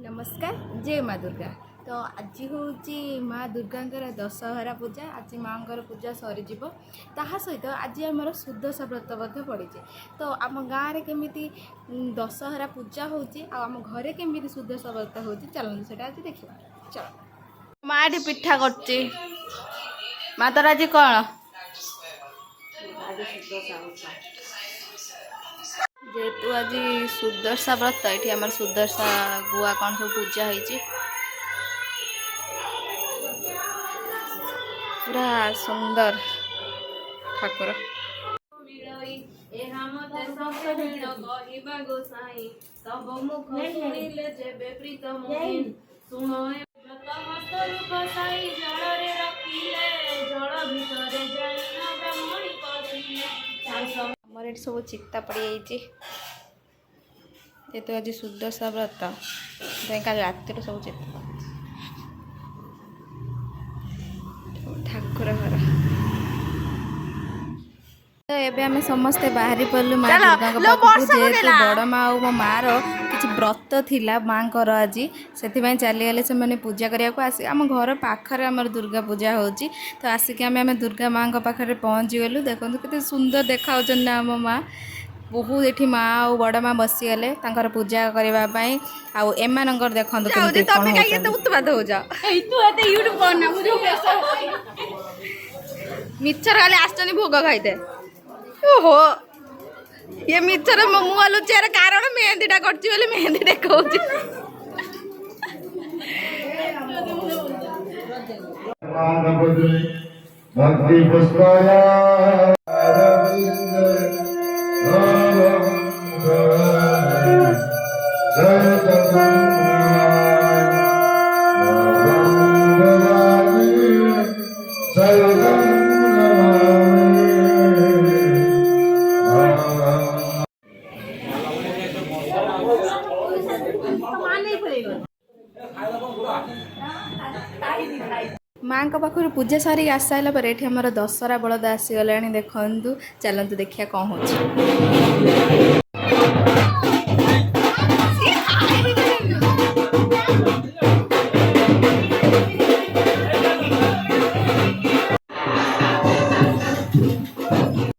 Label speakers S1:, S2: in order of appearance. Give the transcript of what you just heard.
S1: नमस्कार जय माँ दुर्गा। तो आज हूँ माँ दुर्गांकर दशहरा पूजा। आज माँ पूजा सरीज सहित आज आमर सुदशा व्रत पड़ी। तो आम गाँव में केमी दशहरा पूजा होम घरे केमी सुदशा व्रत हो चलते से आज देखा। चलो माँ ये पिठा कर माँ तर आज कौन जेहेतु आज सुदशा व्रत ये आम सुदशा गुआ कौन सब पूजा होती पूरा सुंदर ठाकुर आमर सब चित्ता पड़ जाइए जेहेतु आज सुदशा व्रत रात सब चित्ता ठाकुर घर तो एबे आमे समस्ते बाहरी पड़लु माँ दुर्गा पाखु जेहेतु बड़ माँ और मो माँ किसी व्रत थिला माँ कर आज से चलीगले से मैंने पूजा करने को आस आम घर पाखरे आम दुर्गा पूजा होची। तो आसिक आम दुर्गा माँ पाखे पहुँची गलु। देखो केते सुंदर देखा ना आम माँ बहुत ये माँ और बड़ माँ बसीगले पूजा करने आउ एमानकर देखो मिचर खाली आसनी भोग खाई ओहो ये मिचर मुआ लुचार कारण मेहंदीटा कर मेहंदी देखा माँ पाखर पूजा सारी आसाला पर ये आमर दशहरा बलद आसीगला देखु चलतु देखिया कौन हो।